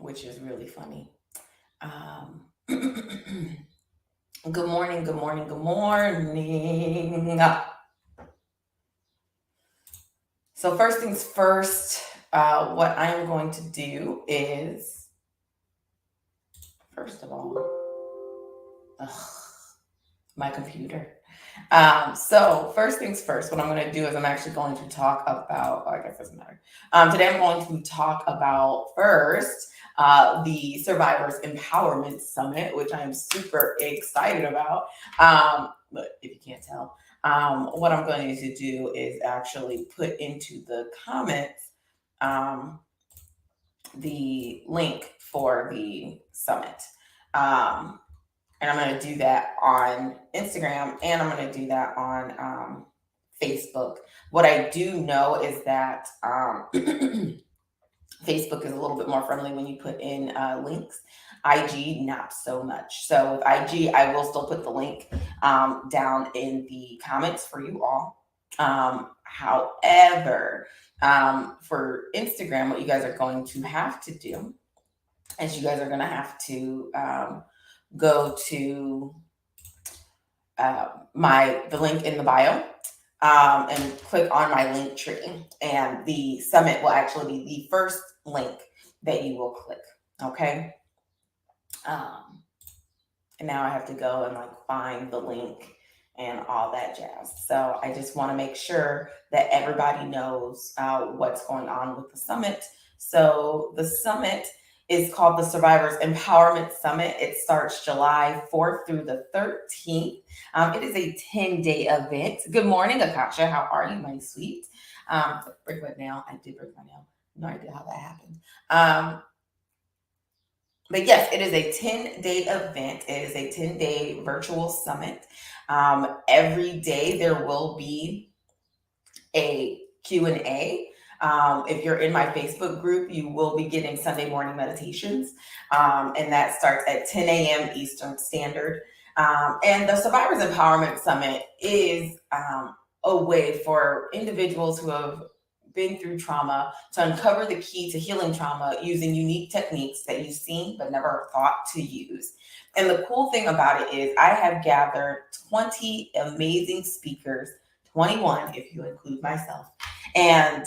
which is really funny. Good morning, good morning, good morning. So first things first, what I'm going to do is, first of all, my computer. So first things first, what I'm going to do is I'm actually going to talk about, I guess it doesn't matter. Today I'm going to talk about first the Survivors Empowerment Summit, which I'm super excited about. But if you can't tell, what I'm going to do is actually put into the comments the link for the summit. And I'm going to do that on Instagram and I'm going to do that on Facebook. What I do know is that Facebook is a little bit more friendly when you put in links. IG, not so much. So with IG, I will still put the link down in the comments for you all. However, for Instagram, what you guys are going to have to do is you guys are going to have to go to the link in the bio and click on my link tree, and the summit will actually be the first link that you will click. Okay. And now I have to go and find the link and all that jazz. So I just want to make sure that everybody knows what's going on with the summit. So the summit is called the Survivors Empowerment Summit. It starts July 4th through the 13th. It is a 10-day event. Good morning, Akasha. How are you, my sweet? Break my nail. I did break my nail. No idea how that happened. But yes, it is a 10-day event. It is a 10-day virtual summit. Every day there will be a Q&A. If you're in my Facebook group, you will be getting Sunday morning meditations. And that starts at 10 a.m. Eastern Standard. And the Survivors Empowerment Summit is a way for individuals who have been through trauma to uncover the key to healing trauma using unique techniques that you've seen but never thought to use. And the cool thing about it is I have gathered 20 amazing speakers, 21 if you include myself. And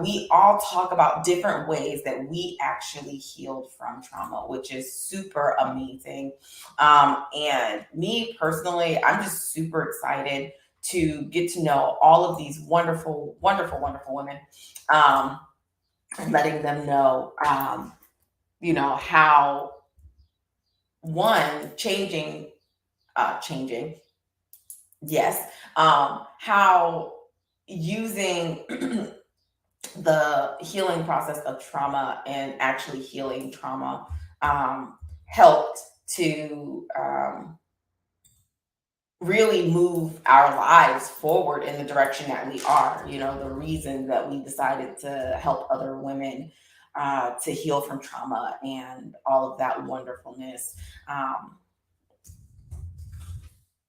we all talk about different ways that we actually healed from trauma, which is super amazing. And me personally, I'm just super excited to get to know all of these wonderful, wonderful, wonderful women, and letting them know, how one changing, yes, how using the healing process of trauma and actually healing trauma helped to really move our lives forward in the direction that we are. The reason that we decided to help other women to heal from trauma and all of that wonderfulness.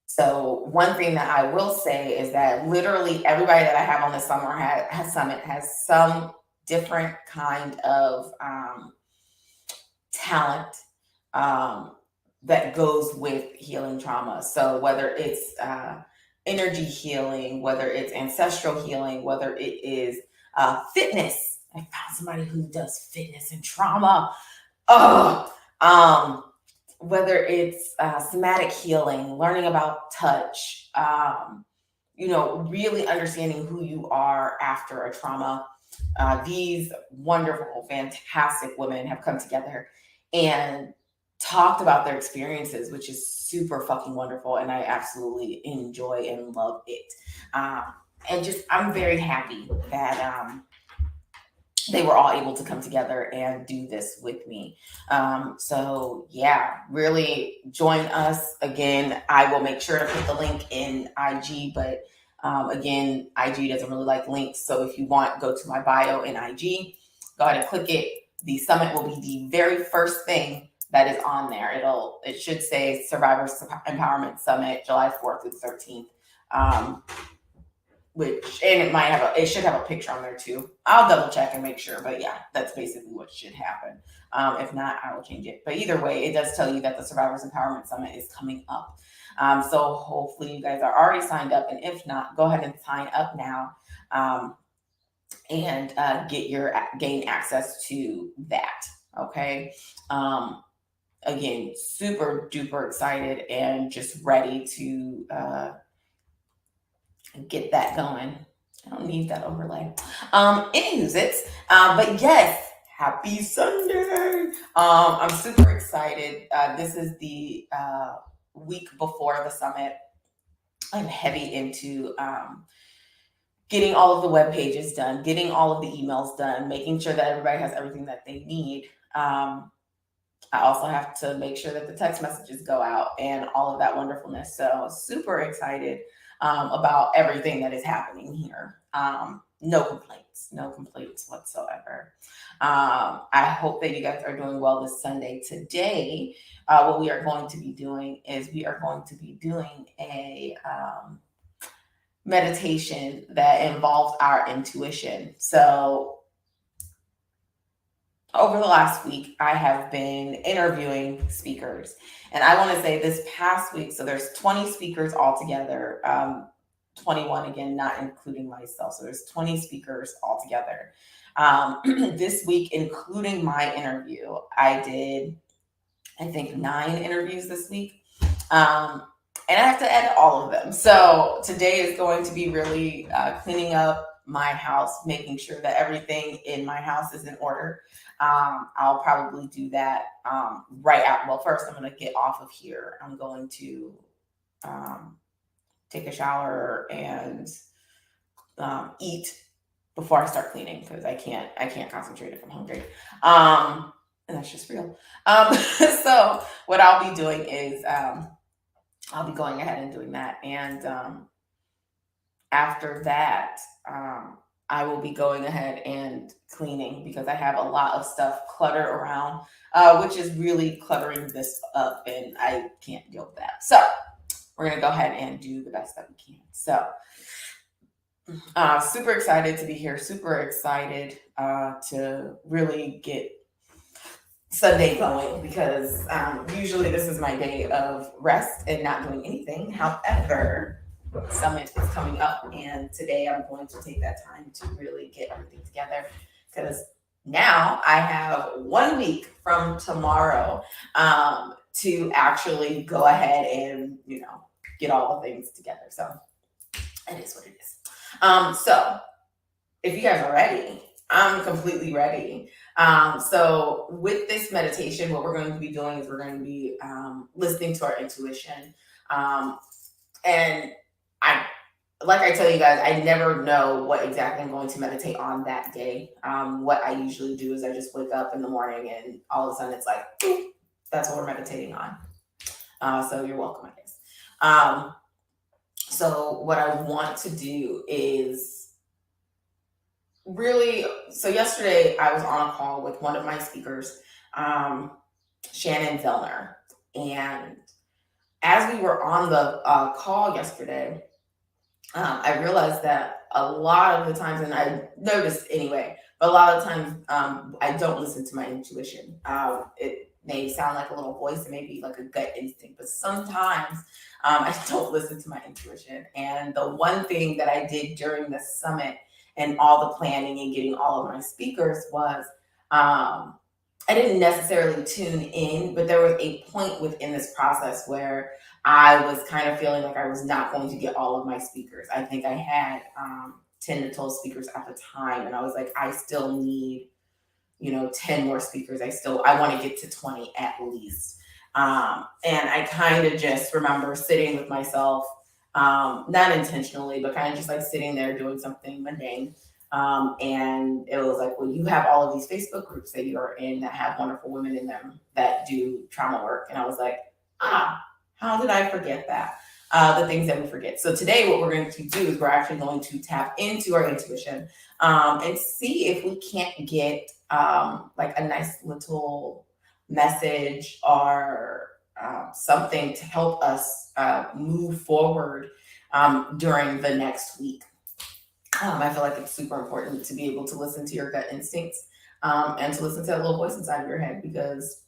So one thing that I will say is that literally everybody that I have on the summit has some different kind of talent that goes with healing trauma. So whether it's energy healing, whether it's ancestral healing, whether it is fitness. I found somebody who does fitness and trauma. Whether it's somatic healing, learning about touch, really understanding who you are after a trauma. These wonderful, fantastic women have come together and talked about their experiences, which is super fucking wonderful. And I absolutely enjoy and love it. I'm very happy that they were all able to come together and do this with me. So yeah, really join us. Again, I will make sure to put the link in IG, but again, IG doesn't really like links. So if you want, go to my bio in IG, go ahead and click it. The summit will be the very first thing that is on there. It should say Survivors Empowerment Summit, July 4th through 13th. and it should have a picture on there too. I'll double check and make sure, but yeah, that's basically what should happen. If not, I will change it. But either way, it does tell you that the Survivors Empowerment Summit is coming up. So hopefully you guys are already signed up, and if not, go ahead and sign up now, and gain access to that. Okay. Again, super duper excited and just ready to get that going. I don't need that overlay. Anywho's it. But yes, happy Sunday. I'm super excited. This is the week before the summit. I'm heavy into getting all of the web pages done, getting all of the emails done, making sure that everybody has everything that they need. I also have to make sure that the text messages go out and all of that wonderfulness. So super excited about everything that is happening here. No complaints whatsoever. I hope that you guys are doing well this Sunday. Today, what we are going to be doing is we are going to be doing a meditation that involves our intuition. So over the last week, I have been interviewing speakers. And I want to say this past week, so there's 20 speakers altogether, 21 again, not including myself. So there's 20 speakers altogether. This week, including my interview, I did, I think, 9 interviews this week. And I have to edit all of them. So today is going to be really cleaning up my house, making sure that everything in my house is in order. I'll probably do that right out. Well, first I'm going to get off of here. I'm going to take a shower and eat before I start cleaning, because I can't concentrate if I'm hungry. And that's just real. So what I'll be doing is I'll be going ahead and doing that. And after that, I will be going ahead and cleaning, because I have a lot of stuff cluttered around, which is really cluttering this up, and I can't deal with that. So we're going to go ahead and do the best that we can. So super excited to be here. Super excited to really get Sunday going, because usually this is my day of rest and not doing anything. However, Summit is coming up, and today I'm going to take that time to really get everything together, because now I have 1 week from tomorrow to actually go ahead and get all the things together. So it is what it is. So if you guys are ready, I'm completely ready. So with this meditation, what we're going to be doing is we're going to be listening to our intuition. And like I tell you guys, I never know what exactly I'm going to meditate on that day. What I usually do is I just wake up in the morning and all of a sudden it's like, that's what we're meditating on. So you're welcome, I guess. So what I want to do is really, so yesterday I was on a call with one of my speakers, Shannon Zellner. And as we were on the call yesterday, I realized that a lot of the times, and I noticed anyway, but a lot of times I don't listen to my intuition. It may sound like a little voice, it may be like a gut instinct, but sometimes I don't listen to my intuition. And the one thing that I did during the summit and all the planning and getting all of my speakers was I didn't necessarily tune in, but there was a point within this process where I was kind of feeling like I was not going to get all of my speakers. I think I had 10 to 12 speakers at the time. And I was like, I still need, 10 more speakers. I want to get to 20 at least. And I kind of just remember sitting with myself, not intentionally, but kind of just like sitting there doing something mundane. And it was like, well, you have all of these Facebook groups that you are in that have wonderful women in them that do trauma work. And I was like, how did I forget that? The things that we forget. So today what we're going to do is we're actually going to tap into our intuition and see if we can't get like a nice little message or something to help us move forward during the next week. I feel like it's super important to be able to listen to your gut instincts, and to listen to that little voice inside of your head, because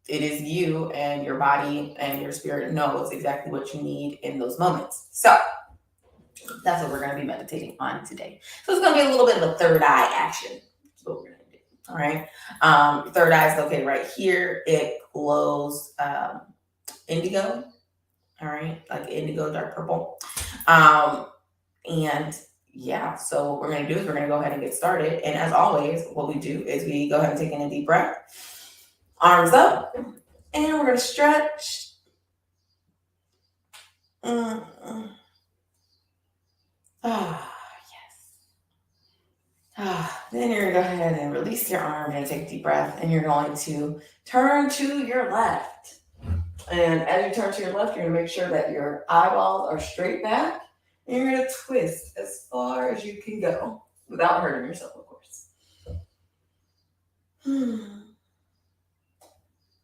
it is you, and your body and your spirit knows exactly what you need in those moments. So that's what we're going to be meditating on today. So it's going to be a little bit of a third eye action. That's what we're going to do. All right. Third eye is located right here. It glows indigo. All right. Like indigo, dark purple. And yeah, so what we're going to do is we're going to go ahead and get started. And as always, what we do is we go ahead and take in a deep breath, arms up, and we're going to stretch. Yes. Then you're going to go ahead and release your arm. You're going to take a deep breath, and you're going to turn to your left. And as you turn to your left, you're going to make sure that your eyeballs are straight back. And you're going to twist as far as you can go without hurting yourself, of course. And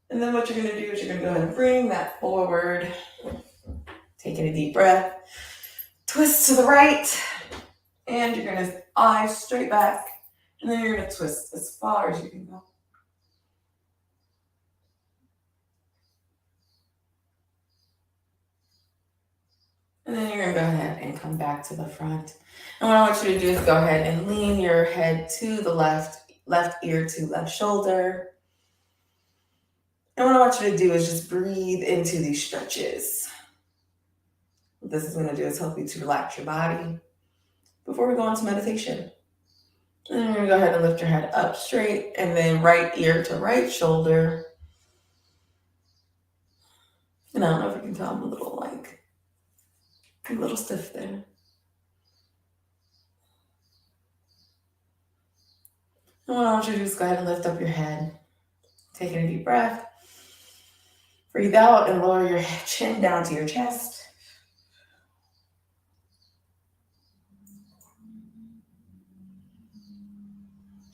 then what you're going to do is you're going to go ahead and bring that forward. Taking a deep breath. Twist to the right. And you're going to eyes straight back. And then you're going to twist as far as you can go. And then you're going to go ahead and come back to the front. And what I want you to do is go ahead and lean your head to the left ear to left shoulder. And what I want you to do is just breathe into these stretches. What this is going to do is help you to relax your body before we go into meditation. And then you're going to go ahead and lift your head up straight, and then right ear to right shoulder. And I don't know if you can tell, I'm a little stiff there. And what I want you to do is go ahead and lift up your head. Taking a deep breath. Breathe out and lower your chin down to your chest.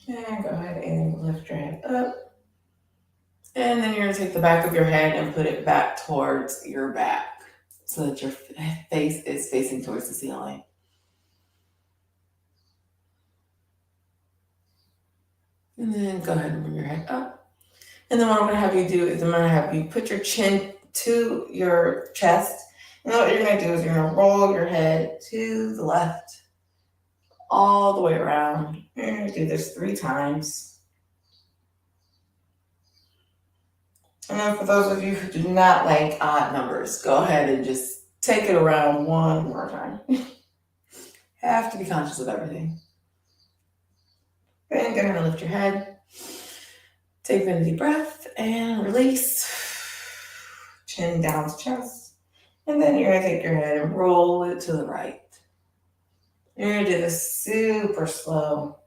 And go ahead and lift your head up. And then you're going to take the back of your head and put it back towards your back so that your face is facing towards the ceiling. And then go ahead and bring your head up. And then what I'm going to have you do is I'm going to have you put your chin to your chest. And what you're going to do is you're going to roll your head to the left, all the way around. You're going to do this 3 times. And then for those of you who do not like odd numbers, go ahead and just take it around one more time. Have to be conscious of everything. And go ahead and lift your head. Take in a deep breath and release. Chin down to chest. And then you're going to take your head and roll it to the right. You're going to do this super slow.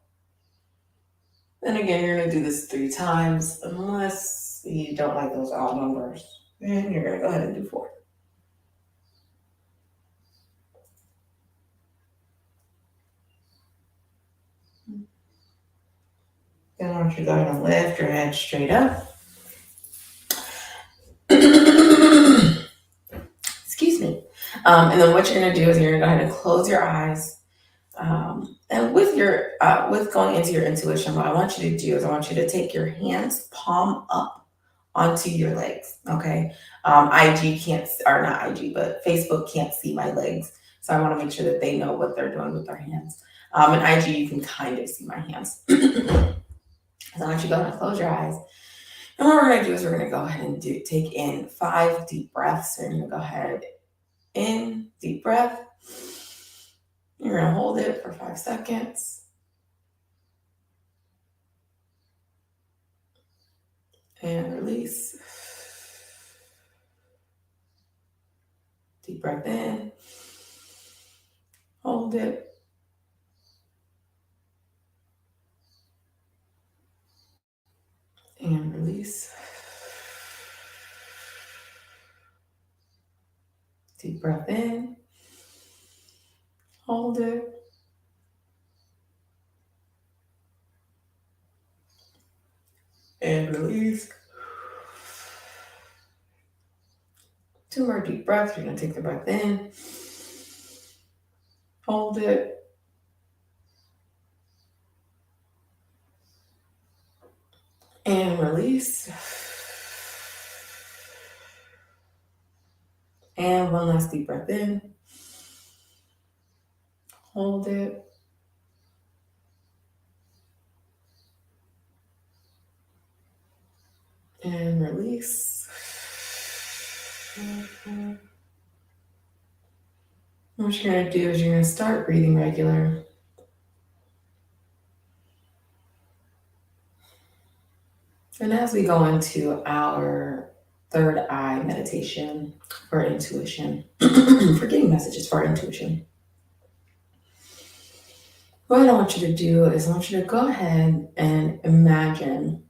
Then again, you're going to do this 3 times, unless you don't like those odd numbers. And you're going to go ahead and do 4. Then I want you to go ahead and lift your head straight up. Excuse me. And then what you're going to do is you're going to go ahead and close your eyes. And with your with going into your intuition, what I want you to do is I want you to take your hands palm up onto your legs. Okay. IG can't, or not IG, but Facebook can't see my legs. So I want to make sure that they know what they're doing with their hands. And IG, you can kind of see my hands. So I want you to go ahead and close your eyes. And what we're going to do is we're going to go ahead and take in 5 deep breaths. So you're going to go ahead in, deep breath. You're going to hold it for 5 seconds. And release. Deep breath in. Hold it. And release. Deep breath in. Hold it. And release. 2 more deep breaths. You're going to take the breath in. Hold it. And release. And one last deep breath in. Hold it. And release. What you're going to do is you're going to start breathing regular. And as we go into our third eye meditation for intuition, for getting messages for our intuition, what I want you to do is I want you to go ahead and imagine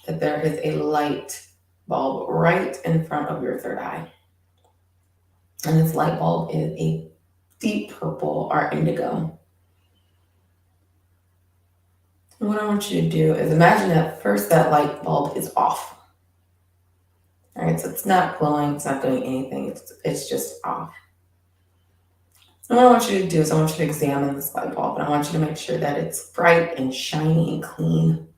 that there is a light bulb right in front of your third eye. And this light bulb is a deep purple or indigo. And what I want you to do is imagine that first that light bulb is off. All right, so it's not glowing, it's not doing anything, it's just off. And what I want you to do is I want you to examine this light bulb and I want you to make sure that it's bright and shiny and clean.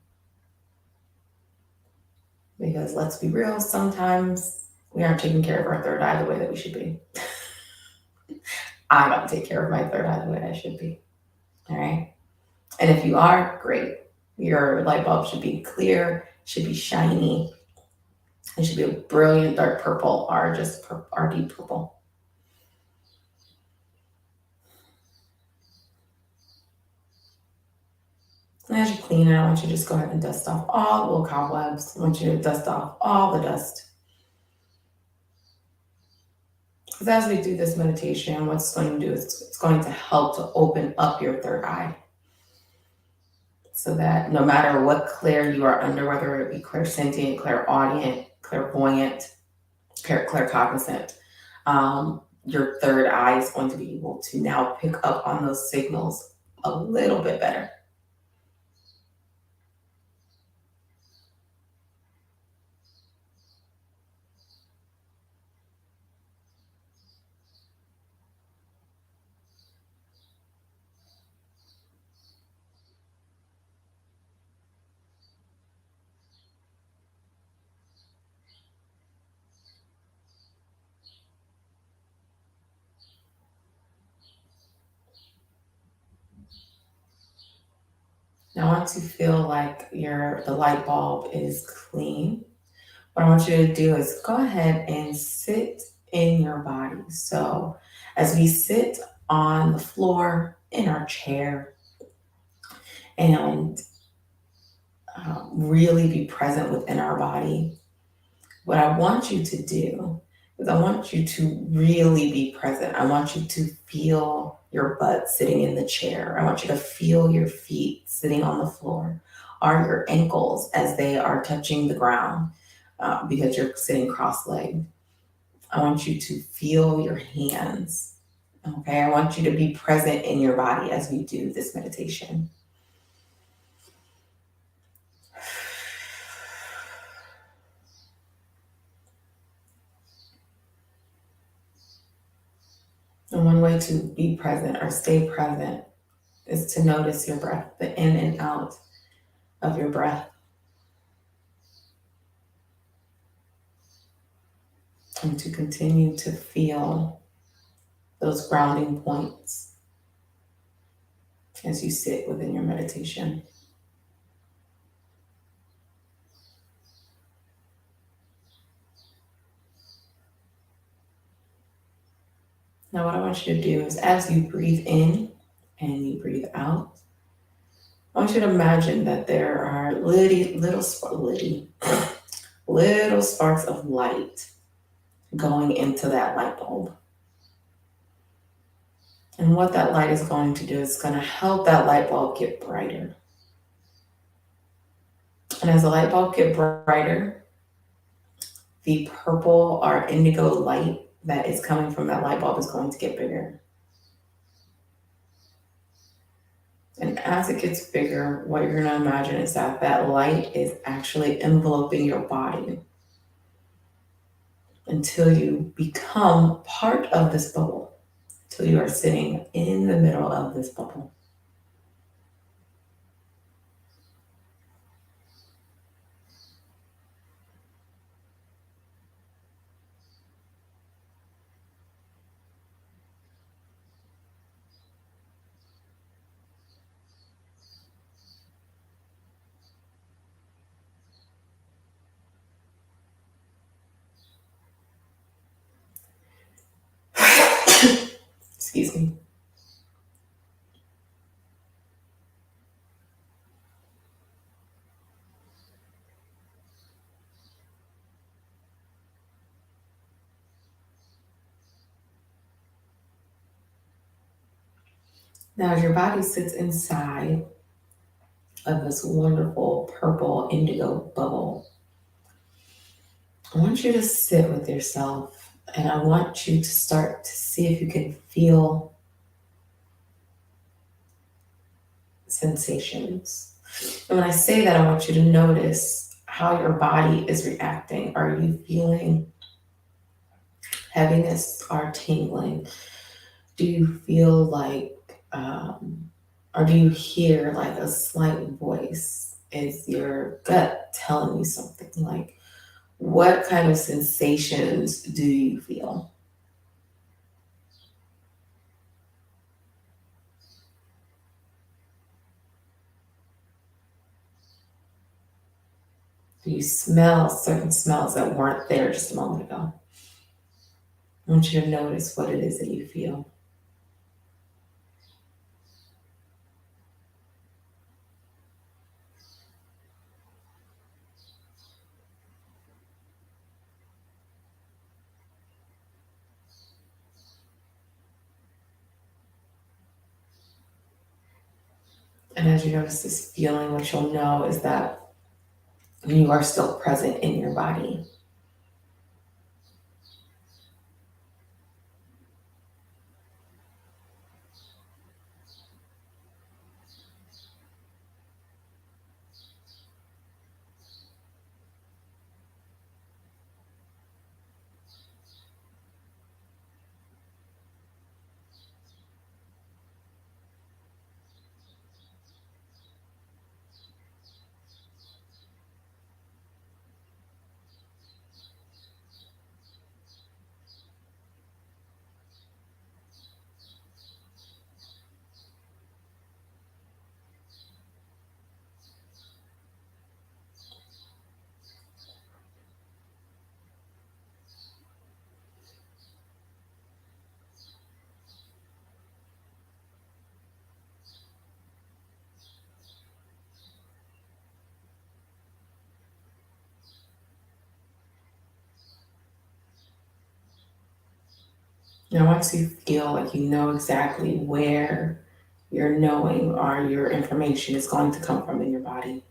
Because let's be real, sometimes we aren't taking care of our third eye the way that we should be. I don't take care of my third eye the way I should be. All right. And if you are, great. Your light bulb should be clear, should be shiny. It should be a brilliant dark purple or just or deep purple. And as you clean it, I want you to just go ahead and dust off all the little cobwebs. I want you to dust off all the dust. Because as we do this meditation, what it's going to do is it's going to help to open up your third eye. So that no matter what clair you are under, whether it be clairsentient, clairaudient, clairvoyant, claircognizant, your third eye is going to be able to now pick up on those signals a little bit better. Now, once you feel like the light bulb is clean, what I want you to do is go ahead and sit in your body. So as we sit on the floor in our chair and really be present within our body, what I want you to do is I want you to really be present. I want you to feel your butt sitting in the chair. I want you to feel your feet sitting on the floor or your ankles as they are touching the ground because you're sitting cross-legged. I want you to feel your hands. Okay, I want you to be present in your body as we do this meditation. And one way to be present or stay present is to notice your breath, the in and out of your breath. And to continue to feel those grounding points as you sit within your meditation. Now what I want you to do is as you breathe in and you breathe out, I want you to imagine that there are little sparks of light going into that light bulb. And what that light is going to do is going to help that light bulb get brighter. And as the light bulb gets brighter, the purple or indigo light that is coming from that light bulb is going to get bigger. And as it gets bigger, what you're going to imagine is that that light is actually enveloping your body until you become part of this bubble, until you are sitting in the middle of this bubble. Excuse me. Now, as your body sits inside of this wonderful purple indigo bubble, I want you to sit with yourself and I want you to start to see if you can feel sensations. And when I say that, I want you to notice how your body is reacting. Are you feeling heaviness or tingling? Do you feel like, or do you hear like a slight voice? Is your gut telling you something? Like, what kind of sensations do you feel? Do you smell certain smells that weren't there just a moment ago? I want you to notice what it is that you feel. And as you notice this feeling, what you'll know is that you are still present in your body. Now, once you feel like you know exactly where your knowing or your information is going to come from in your body,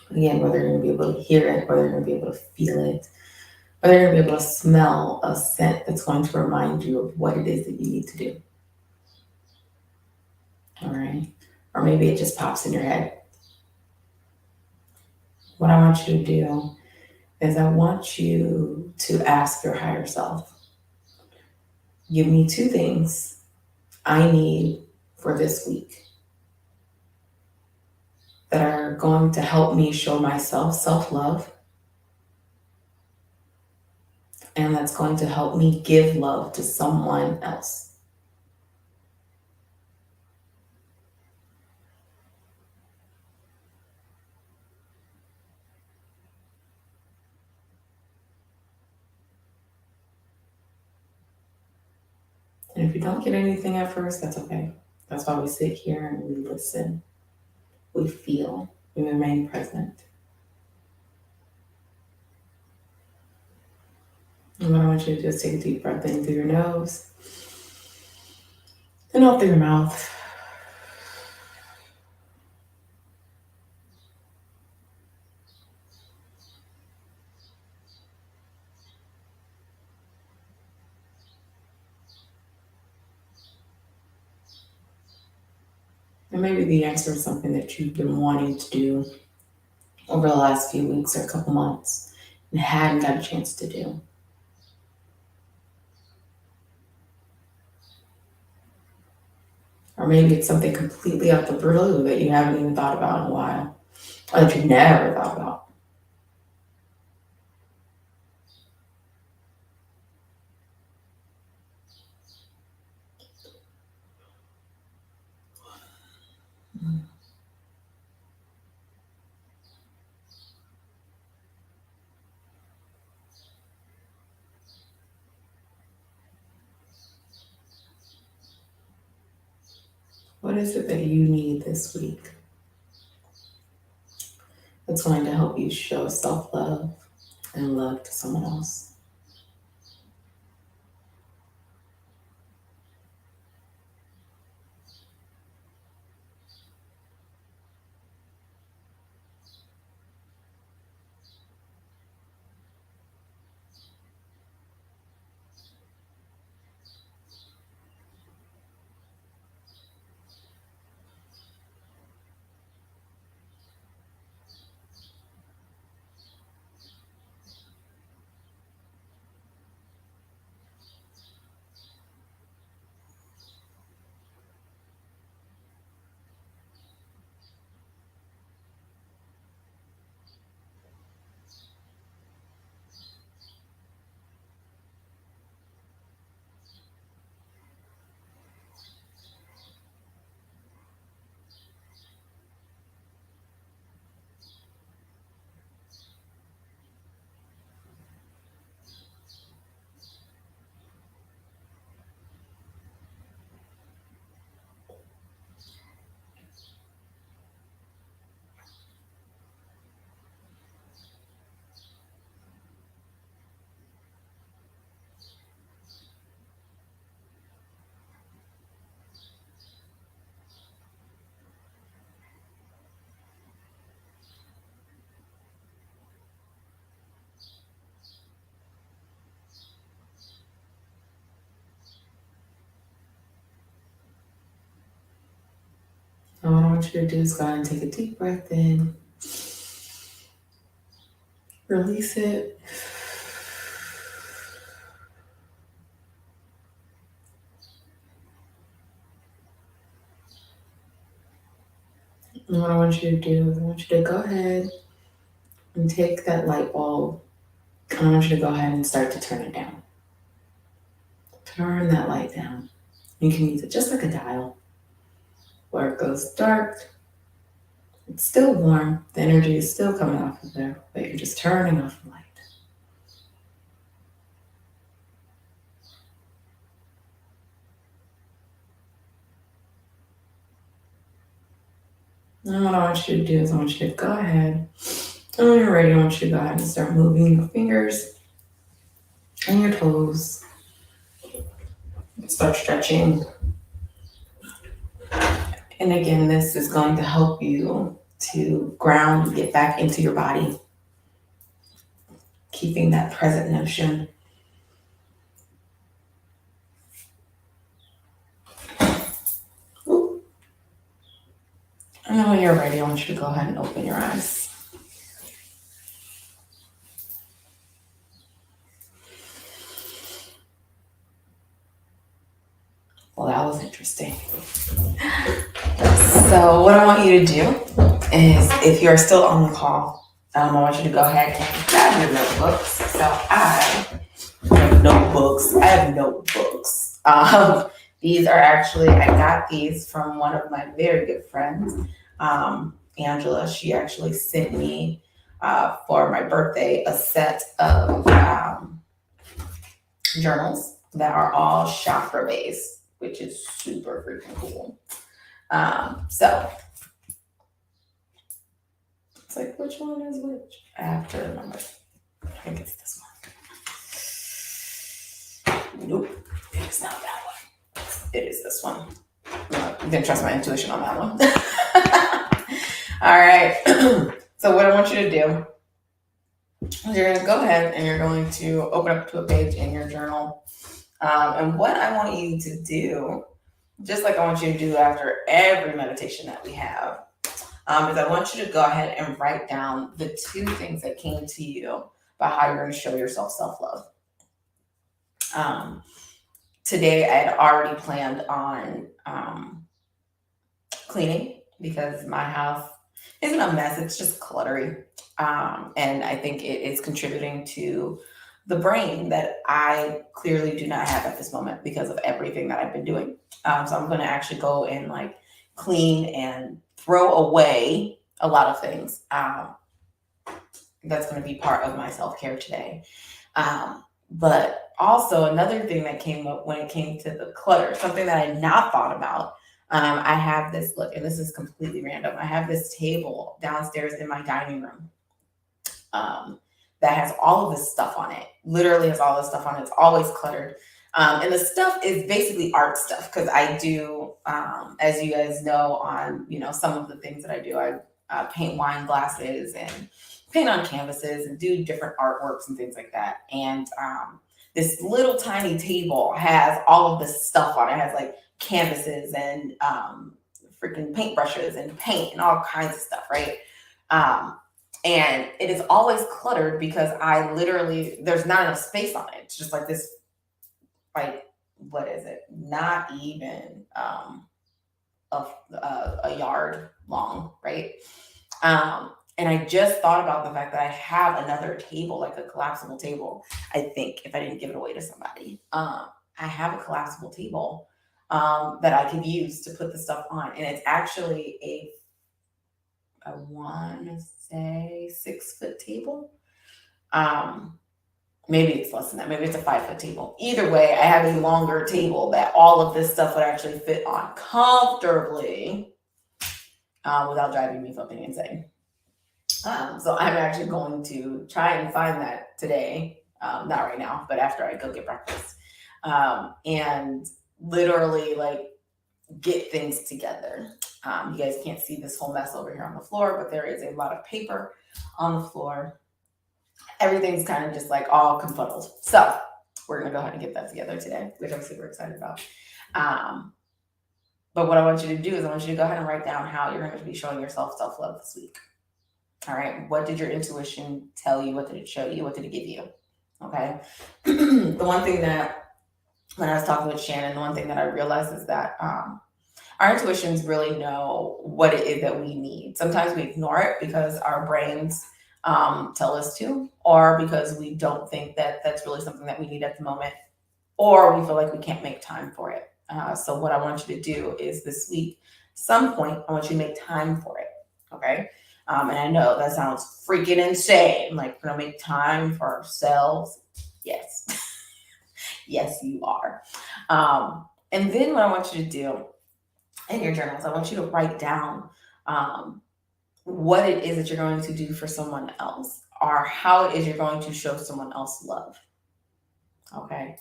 again, whether you're going to be able to hear it, whether you're going to be able to feel it, whether you're going to be able to smell a scent that's going to remind you of what it is that you need to do. All right. Or maybe it just pops in your head. What I want you to do is I want you to ask your higher self, give me 2 things I need for this week that are going to help me show myself self-love, and that's going to help me give love to someone else. And if you don't get anything at first, that's okay. That's why we sit here and we listen. We feel. We remain present. And what I want you to do is take a deep breath in through your nose and out through your mouth. And maybe the answer is something that you've been wanting to do over the last few weeks or a couple months and hadn't got a chance to do. Or maybe it's something completely out the blue that you haven't even thought about in a while, or that you've never thought about. is it that you need this week that's going to help you show self-love and love to someone else? And what I want you to do is go ahead and take a deep breath in, release it. And what I want you to do is I want you to go ahead and take that light bulb, and I want you to go ahead and start to turn it down. Turn that light down. You can use it just like a dial, where it goes dark. It's still warm. The energy is still coming off of there, but you're just turning off the light. And what I want you to do is I want you to go ahead, and when you're ready, I want you to go ahead and start moving your fingers and your toes. Start stretching. And again, this is going to help you to ground, get back into your body, keeping that present notion. Ooh. And then when you're ready, I want you to go ahead and open your eyes. Well, that was interesting. So what I want you to do is, if you're still on the call, I want you to go ahead and grab your notebooks. So I have notebooks. These are actually, I got these from one of my very good friends, Angela. She actually sent me for my birthday a set of journals that are all chakra based, which is super freaking cool. So it's like, which one is which? I have to remember. I think it's this one. Nope, it's not that one. It is this one. No, you didn't trust my intuition on that one. All right. So what I want you to do is you're going to go ahead and you're going to open up to a page in your journal. And what I want you to do, just like I want you to do after every meditation that we have, is I want you to go ahead and write down the 2 things that came to you about how you're going to show yourself self-love. Today I had already planned on cleaning, because my house isn't a mess, it's just cluttery. And I think it is contributing to the brain that I clearly do not have at this moment because of everything that I've been doing. So I'm going to actually go and like clean and throw away a lot of things. That's going to be part of my self-care today. But also another thing that came up when it came to the clutter, something that I had not thought about, I have this, look, and this is completely random. I have this table downstairs in my dining room that has all of this stuff on it. Literally has all this stuff on it. It's always cluttered. And the stuff is basically art stuff because I do, as you guys know, on some of the things that I do, I paint wine glasses and paint on canvases and do different artworks and things like that. And this little tiny table has all of this stuff on it. It has like canvases and freaking paintbrushes and paint and all kinds of stuff, right? And it is always cluttered because there's not enough space on it. It's just like this, like, what is it? Not even a yard long, right? And I just thought about the fact that I have another table, like a collapsible table. I think if I didn't give it away to somebody, I have a collapsible table that I could use to put the stuff on. And it's actually I want to say 6-foot table. Maybe it's less than that. Maybe it's a 5-foot table. Either way, I have a longer table that all of this stuff would actually fit on comfortably without driving me fucking insane. So I'm actually going to try and find that today. Not right now, but after I go get breakfast. And literally like get things together. You guys can't see this whole mess over here on the floor, but there is a lot of paper on the floor. Everything's kind of just like all confuddled. So we're going to go ahead and get that together today, which I'm super excited about. But what I want you to do is I want you to go ahead and write down how you're going to be showing yourself self-love this week. All right. What did your intuition tell you? What did it show you? What did it give you? Okay. The one thing that when I was talking with Shannon, the one thing that I realized is that our intuitions really know what it is that we need. Sometimes we ignore it because our brains tell us to, or because we don't think that that's really something that we need at the moment, or we feel like we can't make time for it. So what I want you to do is this week, some point, I want you to make time for it. Okay. And I know that sounds freaking insane. Like, we're going to make time for ourselves. Yes. Yes, you are. And then what I want you to do in your journals, I want you to write down what it is that you're going to do for someone else, or how it is you're going to show someone else love. Okay.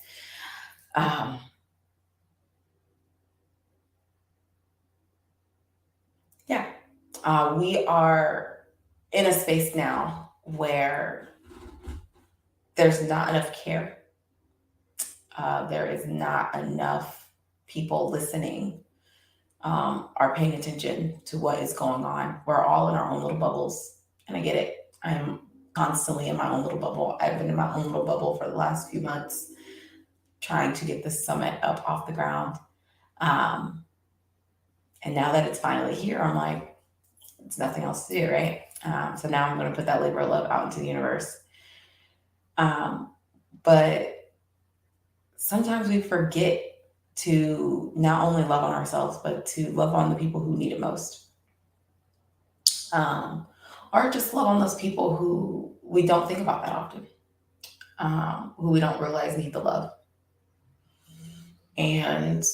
We are in a space now where there's not enough care. There is not enough people listening, are paying attention to what is going on. We're all in our own little bubbles, and I get it. I'm constantly in my own little bubble. I've been in my own little bubble for the last few months, trying to get this summit up off the ground. And now that it's finally here, I'm like, it's nothing else to do, right? So now I'm going to put that labor of love out into the universe. But sometimes we forget to not only love on ourselves, but to love on the people who need it most. Or just love on those people who we don't think about that often, who we don't realize need the love. And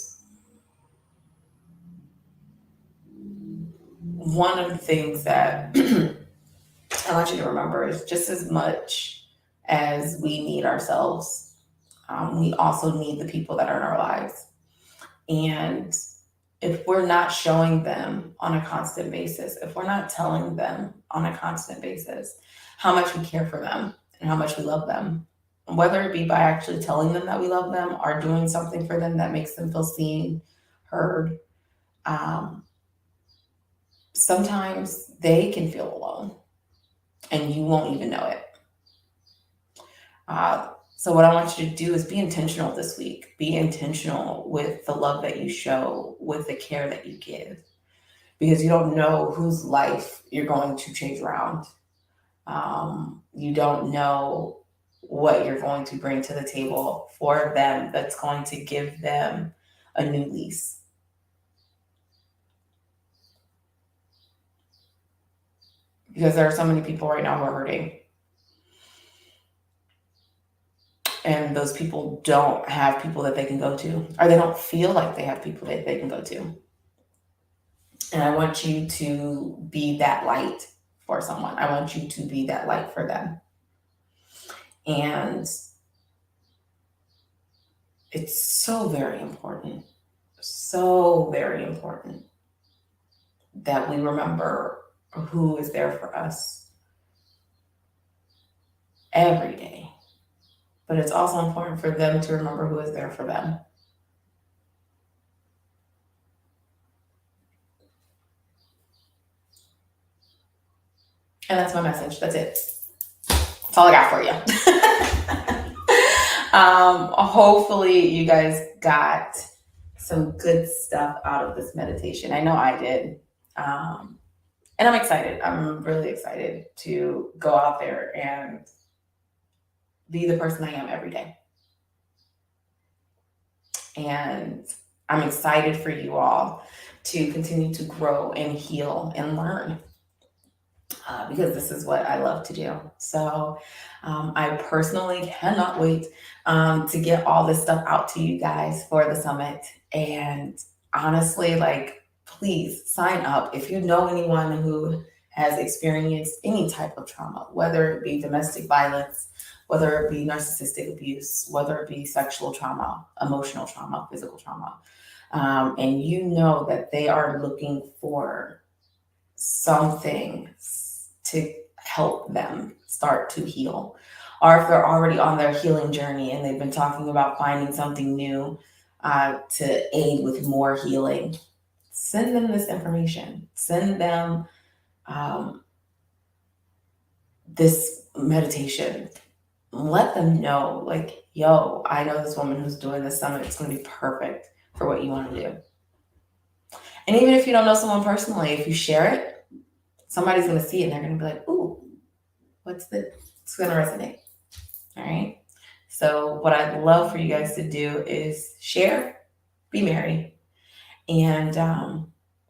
one of the things that I want you to remember is, just as much as we need ourselves, we also need the people that are in our lives. And if we're not showing them on a constant basis, if we're not telling them on a constant basis how much we care for them and how much we love them, whether it be by actually telling them that we love them or doing something for them that makes them feel seen, heard, sometimes they can feel alone and you won't even know it. So what I want you to do is be intentional this week. Be intentional with the love that you show, with the care that you give, because you don't know whose life you're going to change around. You don't know what you're going to bring to the table for them that's going to give them a new lease. Because there are so many people right now who are hurting. And those people don't have people that they can go to, or they don't feel like they have people that they can go to. And I want you to be that light for someone. I want you to be that light for them. And it's so very important, that we remember who is there for us every day. But it's also important for them to remember who is there for them. And that's my message. That's it. That's all I got for you. Hopefully you guys got some good stuff out of this meditation. I know I did. And I'm excited. I'm really excited to go out there and be the person I am every day. And I'm excited for you all to continue to grow and heal and learn. Because this is what I love to do. So I personally cannot wait to get all this stuff out to you guys for the summit. And honestly, like, please sign up if you know anyone who has experienced any type of trauma, whether it be domestic violence, whether it be narcissistic abuse, whether it be sexual trauma, emotional trauma, physical trauma. And you know that they are looking for something to help them start to heal, or if they're already on their healing journey and they've been talking about finding something new to aid with more healing, send them this information. Send them this meditation. Let them know, like, yo, I know this woman who's doing this summit. It's going to be perfect for what you want to do. And even if you don't know someone personally, if you share it, somebody's going to see it and they're going to be like, ooh, what's this? It's going to resonate. All right. So what I'd love for you guys to do is share, be merry. And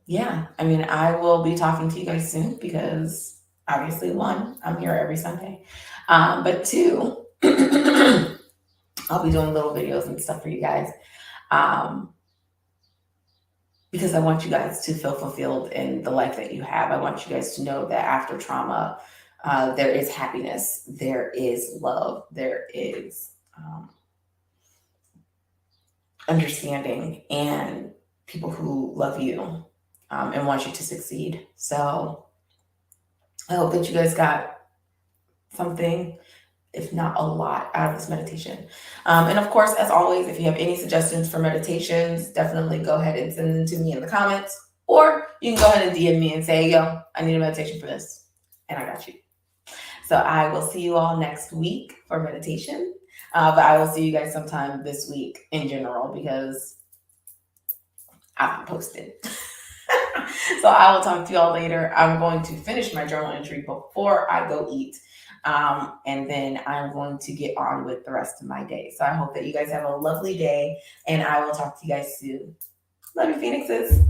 yeah, I mean, I will be talking to you guys soon because obviously, one, I'm here every Sunday. But two, I'll be doing little videos and stuff for you guys. Because I want you guys to feel fulfilled in the life that you have. I want you guys to know that after trauma, there is happiness, there is love, there is understanding, and people who love you and want you to succeed. So I hope that you guys got something, if not a lot, out of this meditation. And of course, as always, if you have any suggestions for meditations, definitely go ahead and send them to me in the comments, or you can go ahead and DM me and say, yo, I need a meditation for this, and I got you. So I will see you all next week for meditation, but I will see you guys sometime this week in general because I've posted. So I will talk to you all later. I'm going to finish my journal entry before I go eat. And then I'm going to get on with the rest of my day. So I hope that you guys have a lovely day, and I will talk to you guys soon. Love you, Phoenixes.